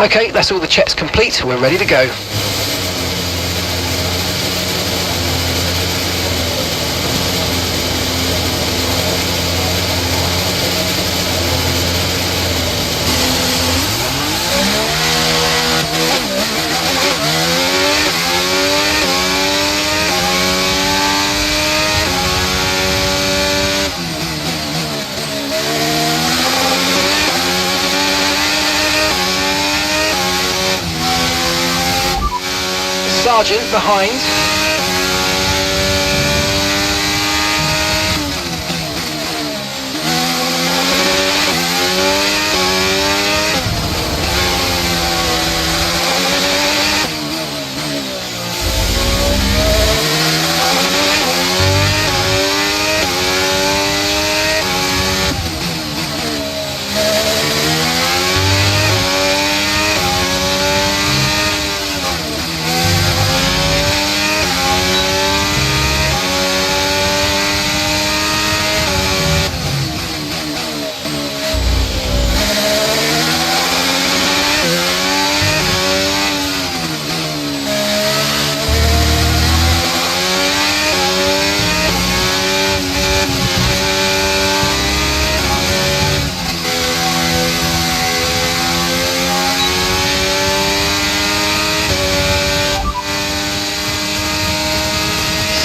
Okay, that's all the checks complete. We're ready to go. Sergeant behind.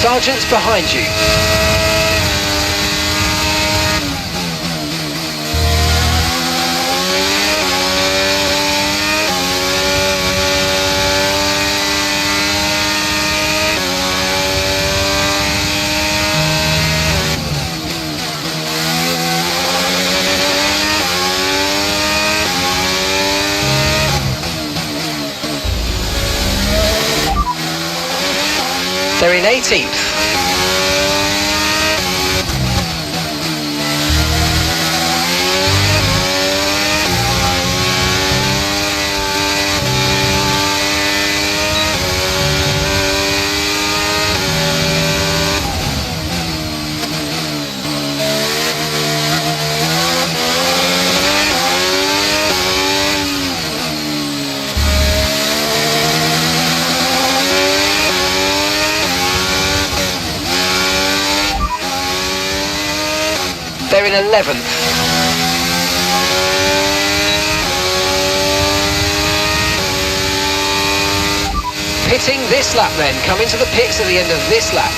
Sergeant's behind you. They're in 18th. They're in 11th. Pitting this lap then, coming to the pits at the end of this lap.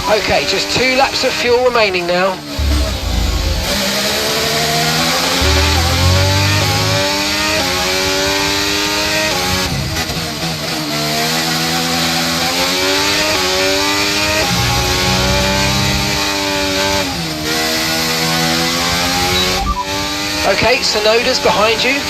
Okay, just 2 laps of fuel remaining now. Okay, Sonoda's behind you.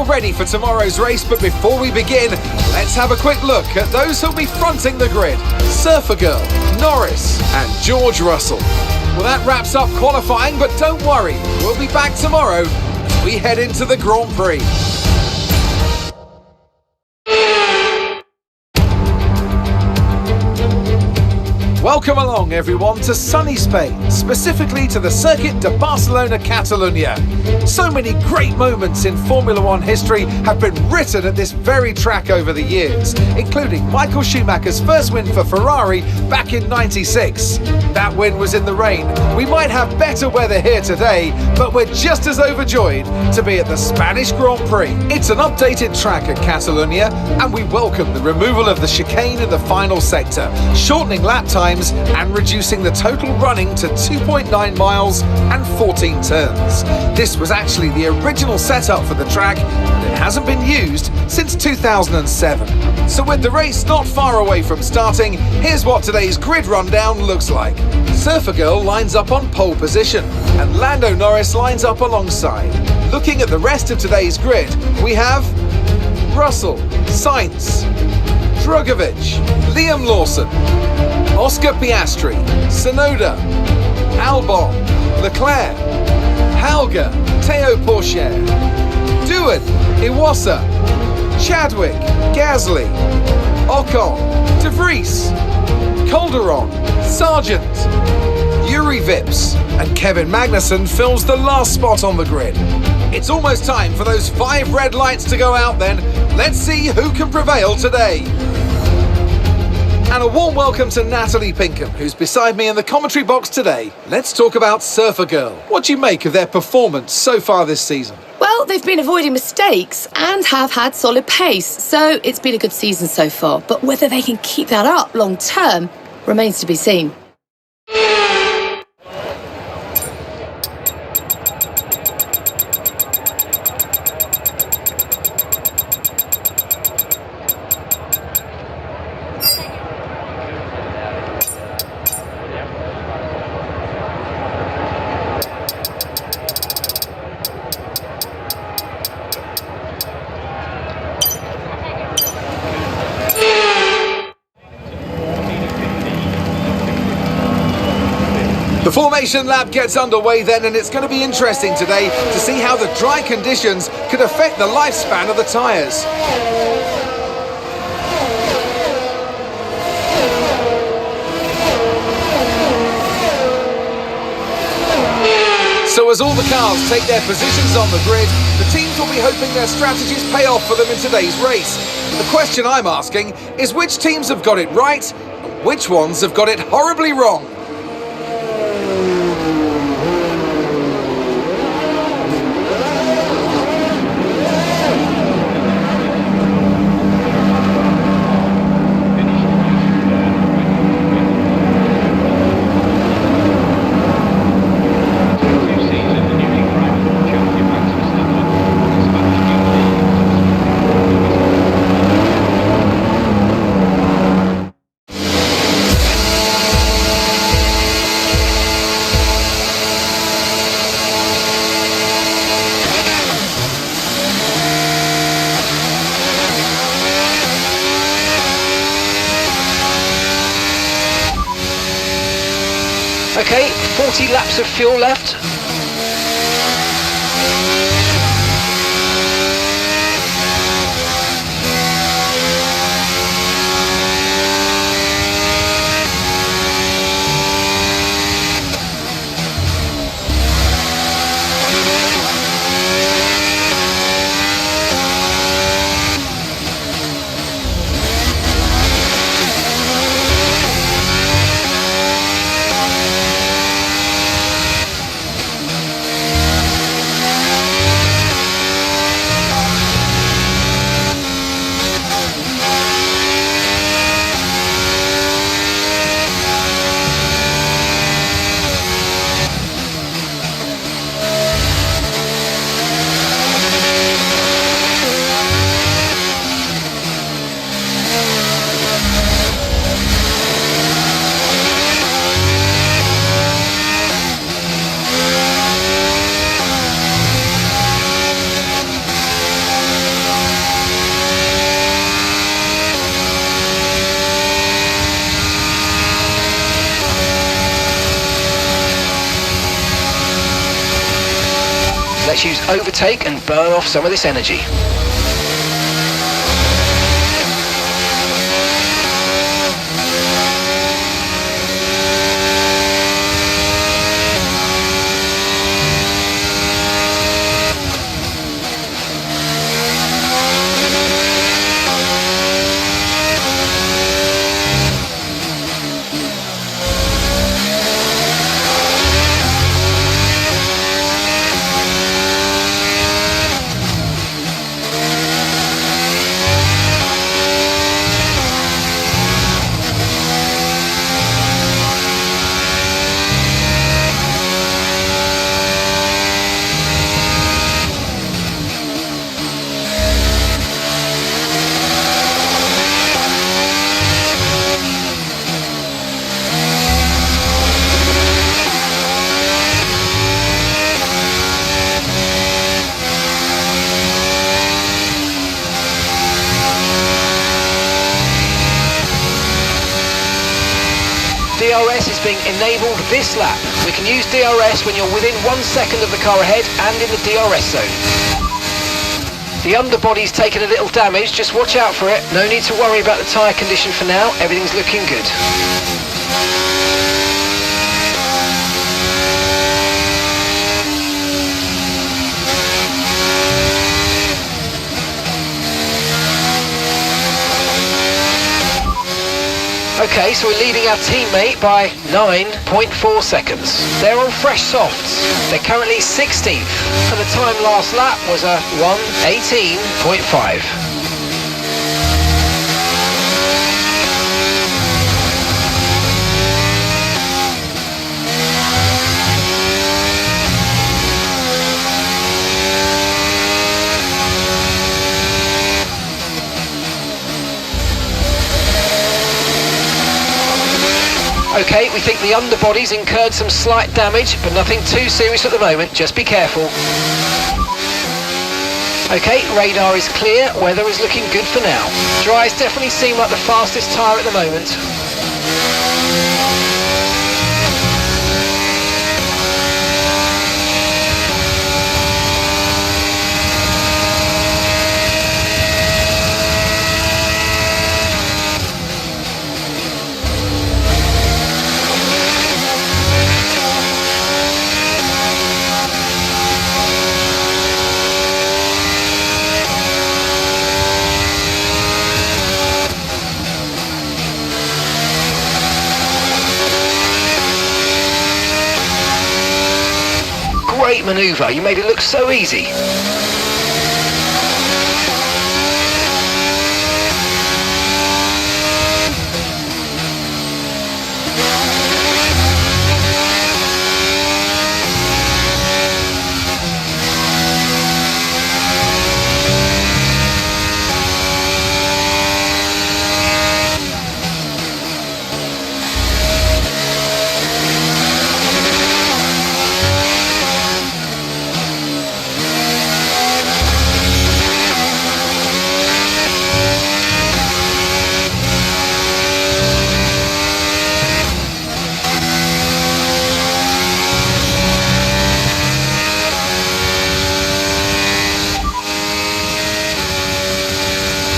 Ready for tomorrow's race, but before we begin, let's have a quick look at those who'll be fronting the grid. Surfer Girl, Norris and George Russell. Well, that wraps up qualifying, but don't worry, we'll be back tomorrow as we head into the Grand Prix. Welcome along, everyone, to sunny Spain, specifically to the Circuit de Barcelona, Catalunya. So many great moments in Formula One history have been written at this very track over the years, including Michael Schumacher's first win for Ferrari back in '96. That win was in the rain. We might have better weather here today, but we're just as overjoyed to be at the Spanish Grand Prix. It's an updated track at Catalunya, and we welcome the removal of the chicane in the final sector, shortening lap times and reducing the total running to 2.9 miles and 14 turns. This was actually the original setup for the track, and it hasn't been used since 2007. So with the race not far away from starting, here's what today's grid rundown looks like. Surfer Girl lines up on pole position, and Lando Norris lines up alongside. Looking at the rest of today's grid, we have Russell, Sainz, Drugovich, Liam Lawson, Oscar Piastri, Tsunoda, Albon, Leclerc, Halga, Teo Pourchaire, Doohan, Iwasa, Chadwick, Gasly, Ocon, De Vries, Calderon, Sargent, Yuri Vips, and Kevin Magnussen fills the last spot on the grid. It's almost time for those 5 red lights to go out then. Let's see who can prevail today. And a warm welcome to Natalie Pinkham, who's beside me in the commentary box today. Let's talk about Surfer Girl. What do you make of their performance so far this season? Well, they've been avoiding mistakes and have had solid pace, so it's been a good season so far. But whether they can keep that up long term remains to be seen. The formation lap gets underway then, and it's going to be interesting today to see how the dry conditions could affect the lifespan of the tyres. So as all the cars take their positions on the grid, the teams will be hoping their strategies pay off for them in today's race. The question I'm asking is which teams have got it right and which ones have got it horribly wrong? Okay, 40 laps of fuel left. let's use overtake and burn off some of this energy. DRS is being enabled this lap. We can use DRS when you're within 1 second of the car ahead and in the DRS zone. The underbody's taken a little damage, just watch out for it. No need to worry about the tyre condition for now, everything's looking good. Okay, so we're leading our teammate by 9.4 seconds. They're on fresh softs. They're currently 16th, and the time last lap was a 1:18.5. Okay, we think the underbody's incurred some slight damage, but nothing too serious at the moment, just be careful. Okay, radar is clear, weather is looking good for now. Dries definitely seem like the fastest tyre at the moment. Great manoeuvre, you made it look so easy.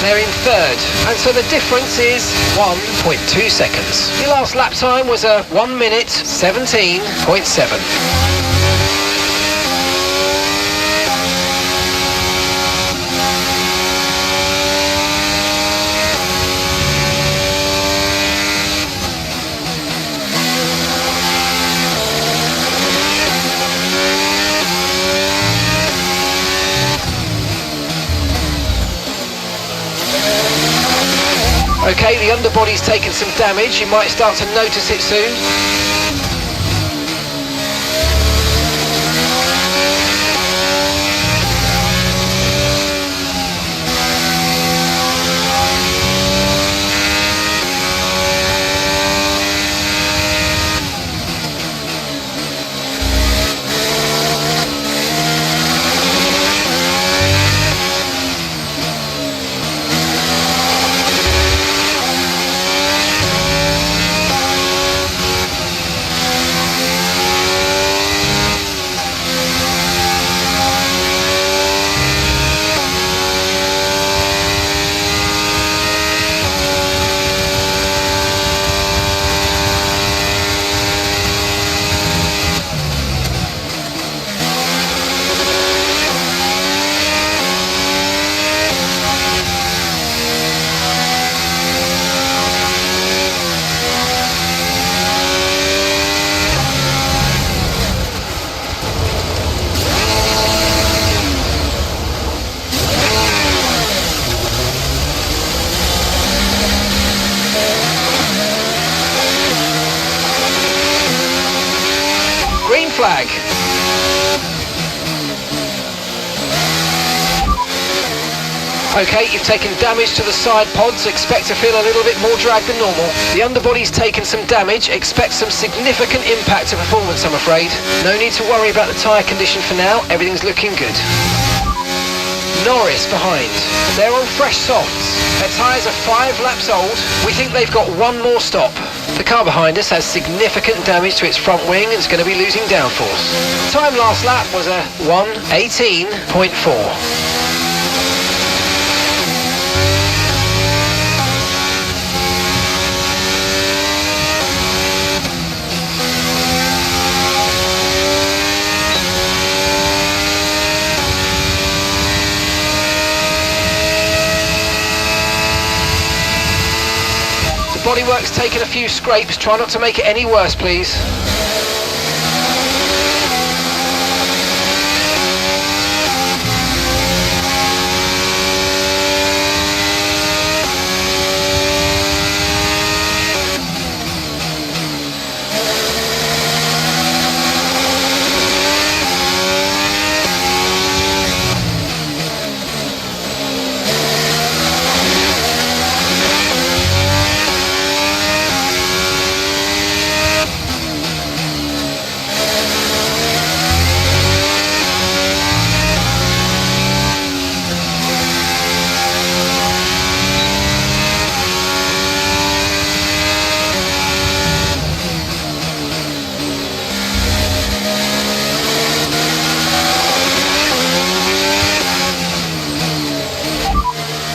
They're in third, and so the difference is 1.2 seconds. Your last lap time was a 1:17.7. Okay, the underbody's taken some damage, you might start to notice it soon. flag. Okay, you've taken damage to the side pods. Expect to feel a little bit more drag than normal. The underbody's taken some damage. Expect some significant impact to performance, I'm afraid. No need to worry about the tyre condition for now. Everything's looking good. Norris behind. They're on fresh softs. Their tyres are 5 laps old. We think they've got one more stop. The car behind us has significant damage to its front wing and is going to be losing downforce. Time last lap was a 1:18.4. Bodywork's taken a few scrapes. Try not to make it any worse, please.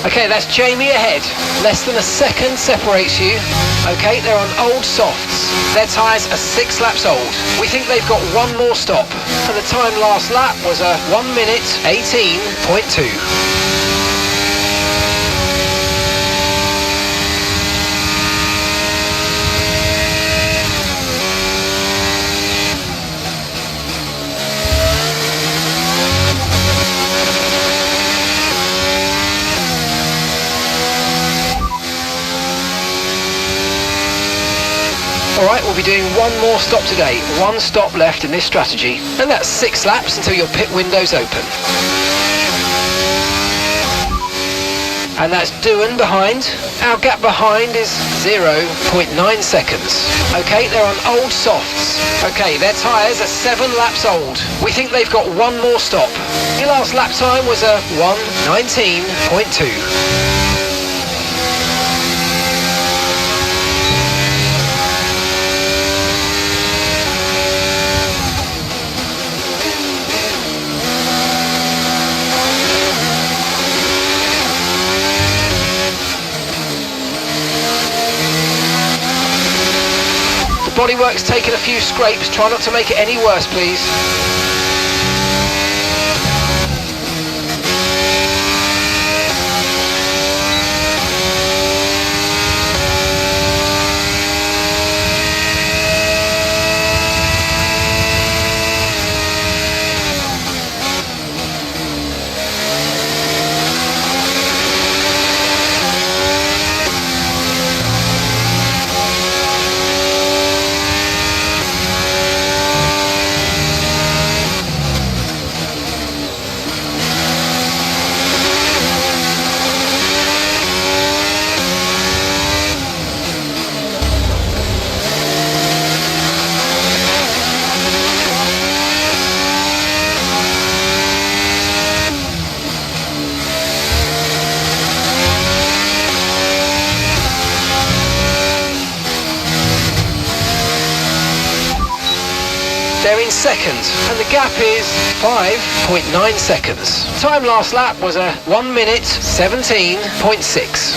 Okay, that's Jamie ahead. Less than a second separates you. Okay, they're on old softs. Their tyres are 6 laps old. We think they've got one more stop. And the time last lap was a 1:18.2. Alright, we'll be doing one more stop today. One stop left in this strategy. And that's 6 laps until your pit window's open. And that's Doohan behind. Our gap behind is 0.9 seconds. Okay, they're on old softs. Okay, their tyres are 7 laps old. We think they've got one more stop. Your last lap time was a 1:19.2. Bodywork's taken a few scrapes. Try not to make it any worse, please. They're in second, and the gap is 5.9 seconds. Time last lap was a 1:17.6.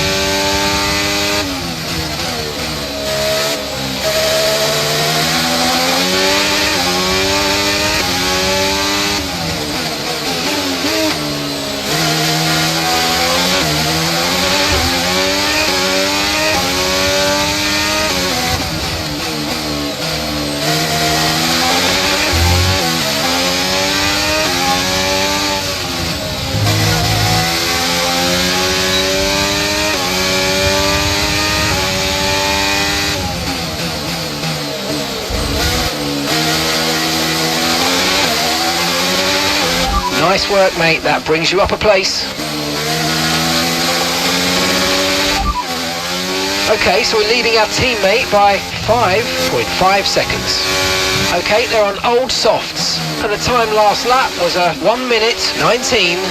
Nice work, mate. That brings you up a place. Okay, so we're leading our teammate by 5.5 seconds. Okay, they're on old softs, and the time last lap was a 1 minute 19.5.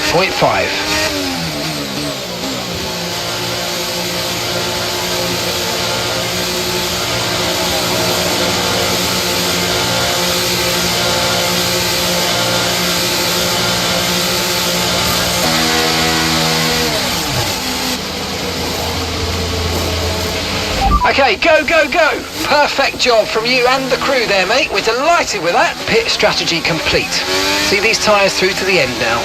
Okay, go, go, go! Perfect job from you and the crew there, mate. We're delighted with that. Pit strategy complete. See these tyres through to the end now.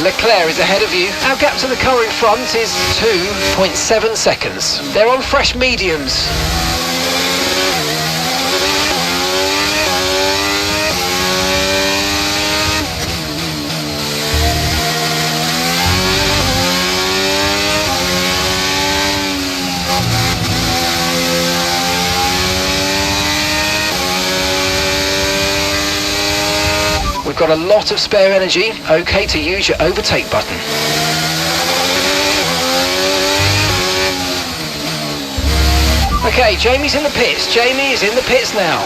Leclerc is ahead of you. Our gap to the car in front is 2.7 seconds. They're on fresh mediums. We've got a lot of spare energy. Okay to use your overtake button. Okay, Jamie's in the pits. Jamie is in the pits now.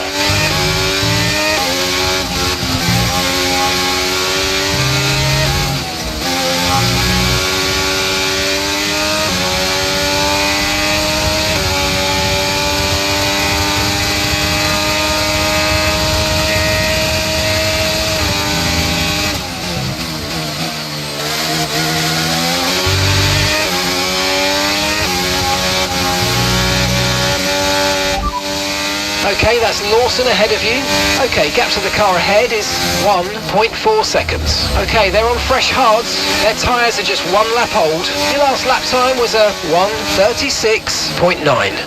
Okay, that's Lawson ahead of you. Okay, gap to the car ahead is 1.4 seconds. Okay, they're on fresh hards. Their tyres are just 1 lap old. Your last lap time was a 1:36.9.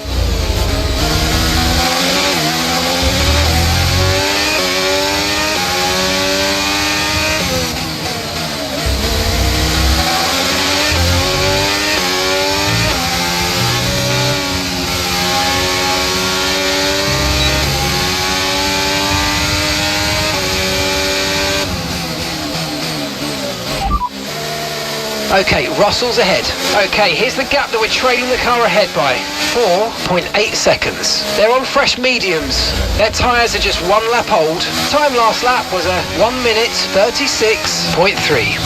Okay, Russell's ahead. Okay, here's the gap that we're trailing the car ahead by. 4.8 seconds. They're on fresh mediums. Their tyres are just 1 lap old. Time last lap was a 1 minute 36.3.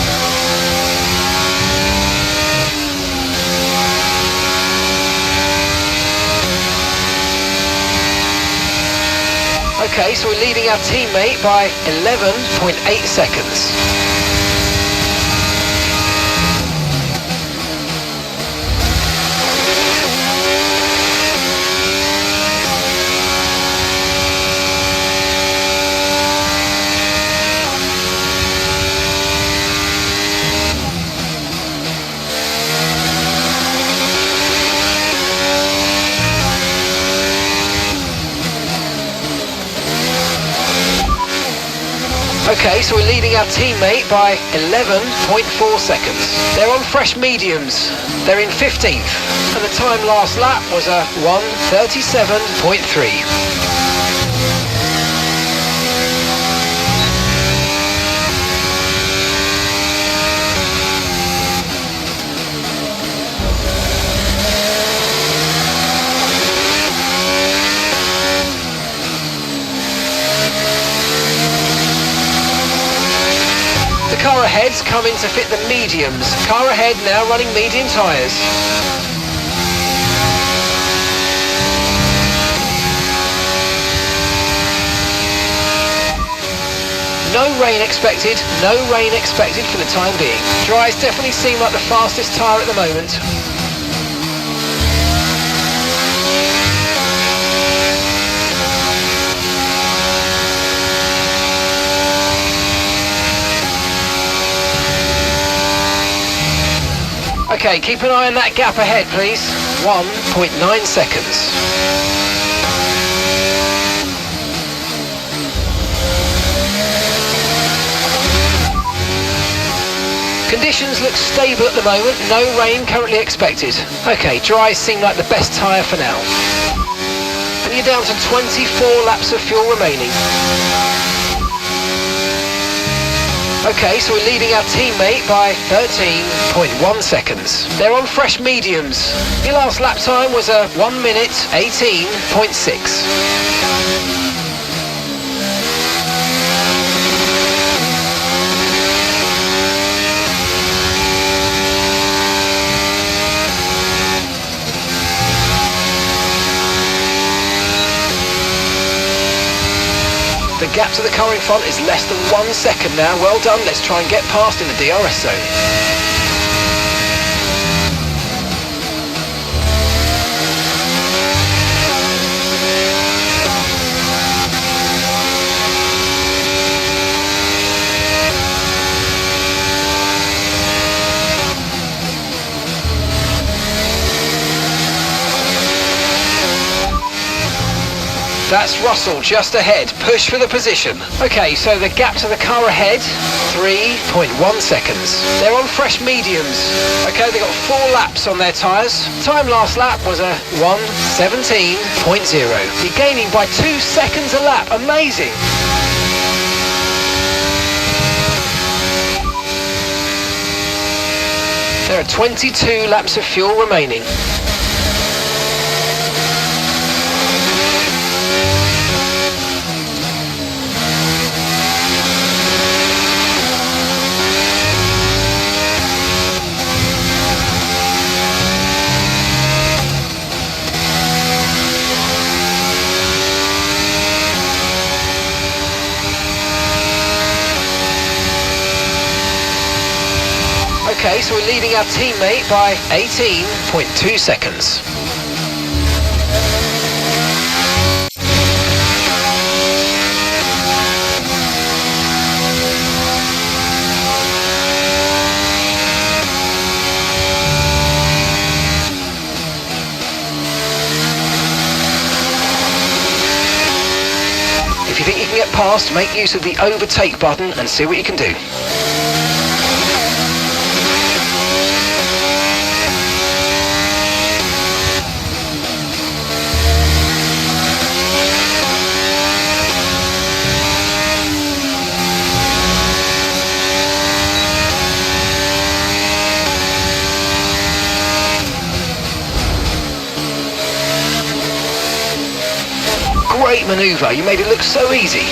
Okay, so we're leading our teammate by 11.8 seconds. Okay, so we're leading our teammate by 11.4 seconds. They're on fresh mediums. They're in 15th. And the time last lap was a 1:37.3. Car ahead's coming to fit the mediums. Car ahead now running medium tyres. No rain expected, no rain expected for the time being. Dries definitely seem like the fastest tyre at the moment. Okay, keep an eye on that gap ahead, please. 1.9 seconds. Conditions look stable at the moment, no rain currently expected. Okay, dries seem like the best tyre for now. And you're down to 24 laps of fuel remaining. Okay, so we're leading our teammate by 13.1 seconds. They're on fresh mediums. Your last lap time was a 1 minute 18.6. The gap to the car in front is less than 1 second now. Well done. Let's try and get past in the DRS zone. That's Russell just ahead. Push for the position. Okay, so the gap to the car ahead, 3.1 seconds. They're on fresh mediums. Okay, they've got 4 laps on their tyres. Time last lap was a 1:17.0. You're gaining by 2 seconds a lap. Amazing. There are 22 laps of fuel remaining. Okay, so we're leading our teammate by 18.2 seconds. If you think you can get past, make use of the overtake button and see what you can do. Great manoeuvre, you made it look so easy.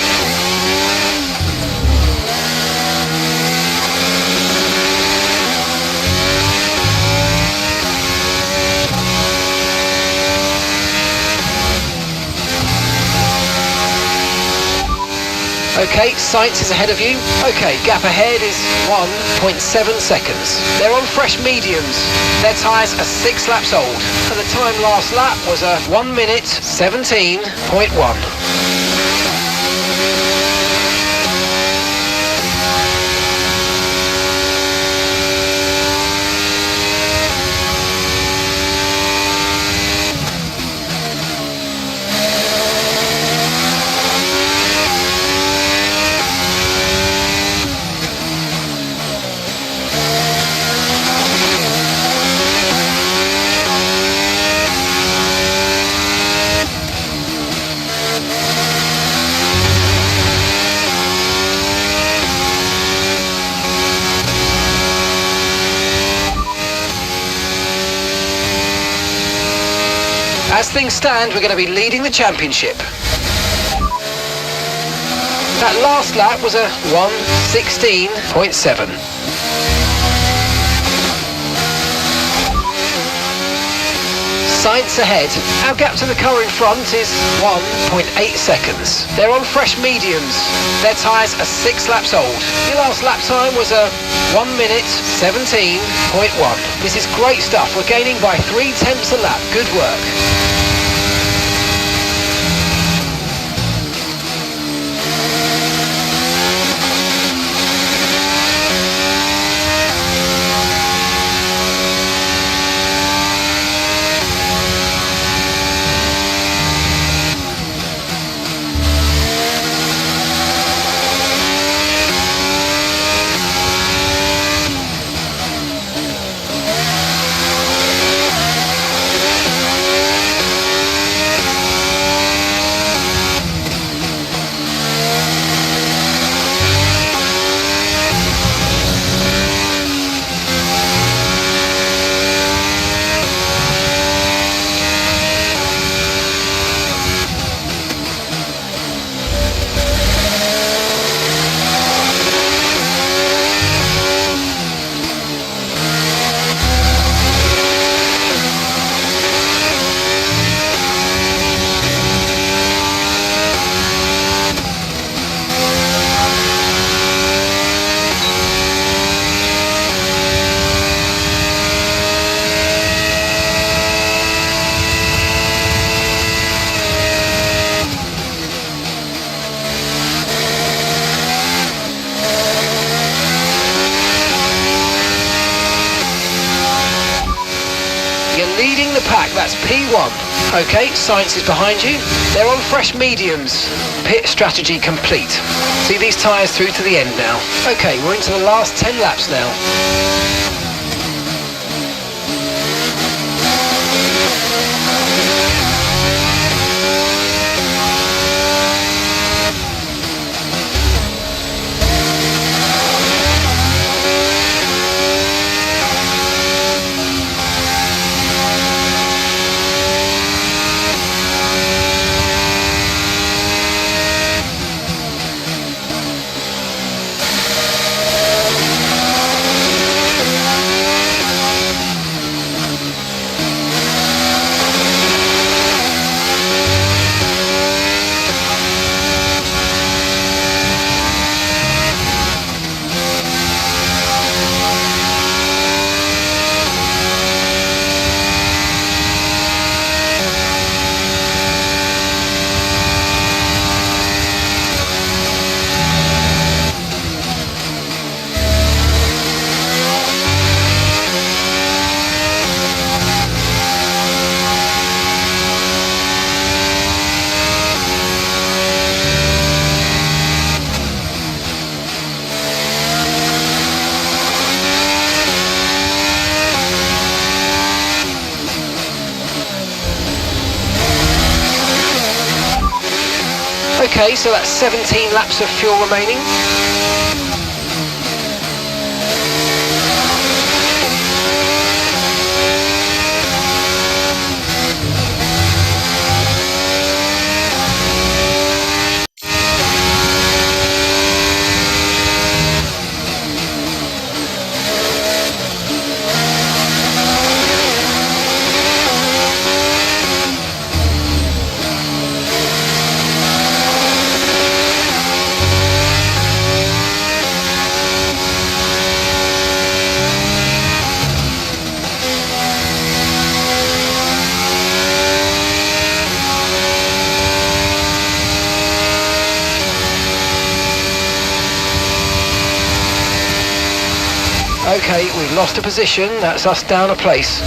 Okay, Sainz is ahead of you. Okay, gap ahead is 1.7 seconds. They're on fresh mediums. Their tyres are 6 laps old. And the time last lap was a 1 minute 17.1. As things stand, we're going to be leading the championship. That last lap was a 1:16.7. Sainz ahead. Our gap to the car in front is 1.8 seconds. They're on fresh mediums. Their tyres are 6 laps old. Your last lap time was a 1 minute 17.1. This is great stuff. We're gaining by 0.3 a lap. Good work. You're leading the pack, that's P1. Okay, Science is behind you. They're on fresh mediums. Pit strategy complete. See these tyres through to the end now. Okay, we're into the last 10 laps now. Okay, so that's 17 laps of fuel remaining. Okay, we've lost a position, that's us down a place.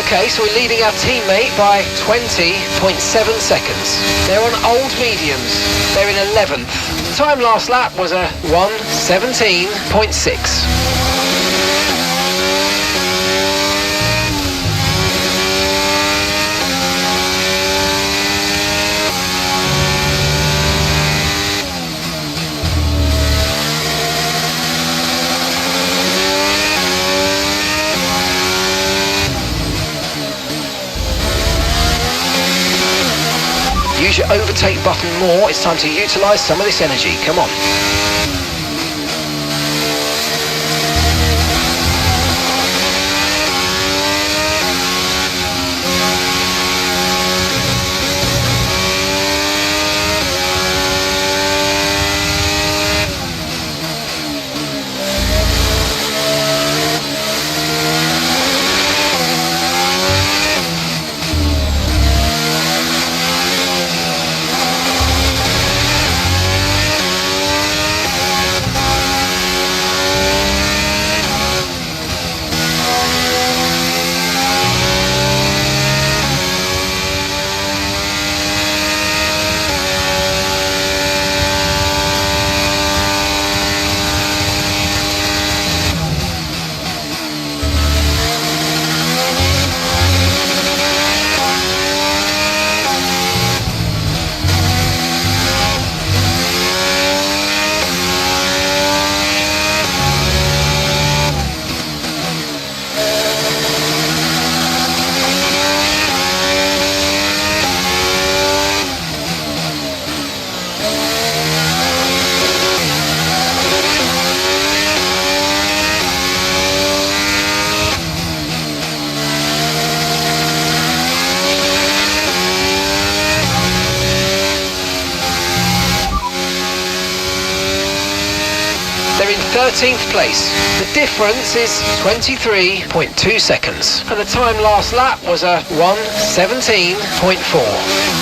Okay, so we're leading our teammate by 20.7 seconds. They're on old mediums. They're in 11th. Time last lap was a 1:17.6. Use your overtake button more. It's time to utilise some of this energy. Come on. 13th place. The difference is 23.2 seconds. And the time last lap was a 1:17.4.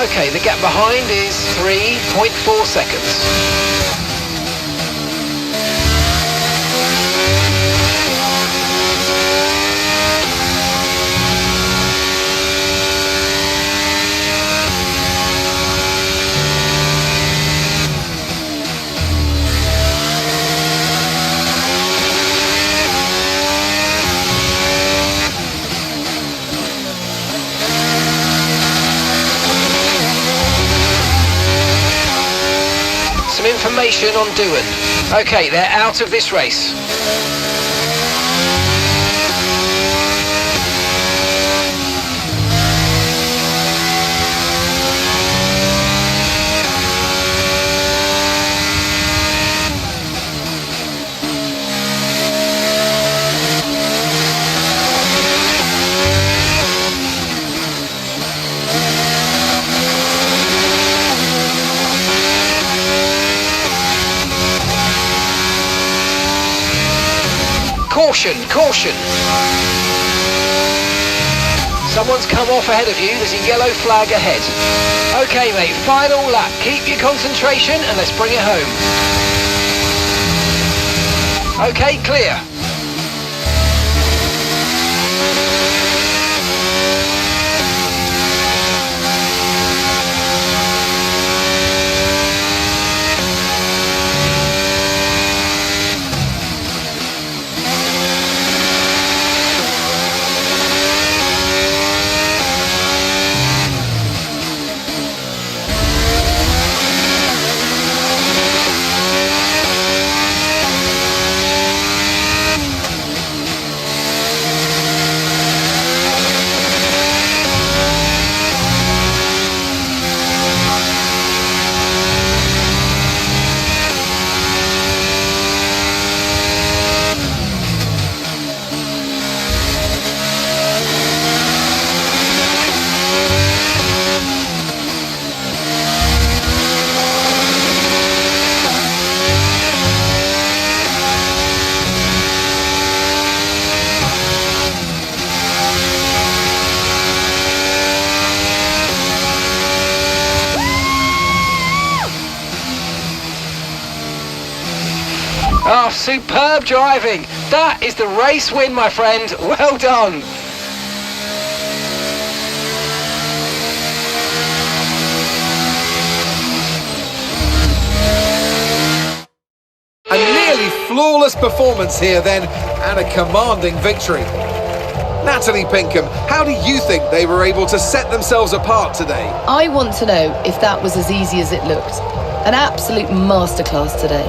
Okay, the gap behind is 3.4 seconds. Some information on Doohan. Okay, they're out of this race. Caution, caution. Someone's come off ahead of you. There's a yellow flag ahead. Okay, mate, final lap. Keep your concentration and let's bring it home. Okay, clear. Oh, superb driving. That is the race win, my friend. Well done. A nearly flawless performance here then, and a commanding victory. Natalie Pinkham, how do you think they were able to set themselves apart today? I want to know if that was as easy as it looked. An absolute masterclass today.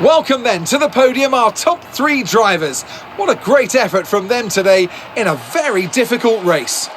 Welcome then to the podium, our top three drivers. What a great effort from them today in a very difficult race.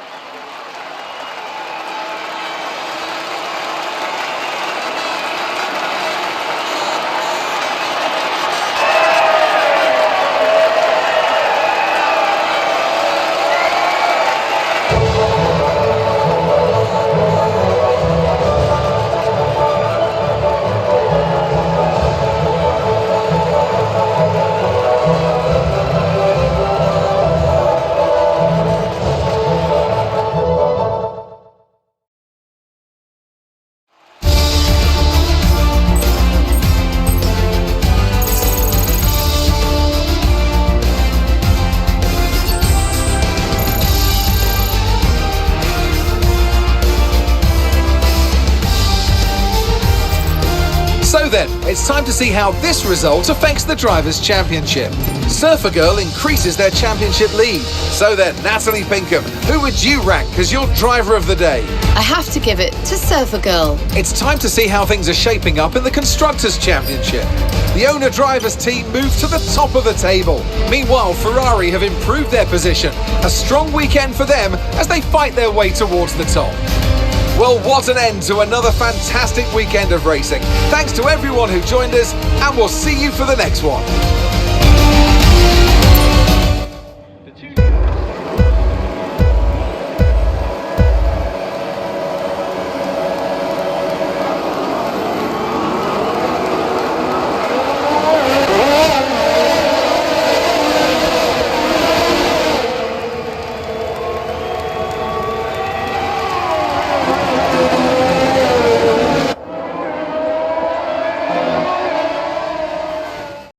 So then, it's time to see how this result affects the Drivers' Championship. Surfer Girl increases their championship lead. So then, Natalie Pinkham, who would you rank as your driver of the day? I have to give it to Surfer Girl. It's time to see how things are shaping up in the Constructors' Championship. The owner-drivers team moved to the top of the table. Meanwhile, Ferrari have improved their position. A strong weekend for them as they fight their way towards the top. Well, what an end to another fantastic weekend of racing. Thanks to everyone who joined us, and we'll see you for the next one.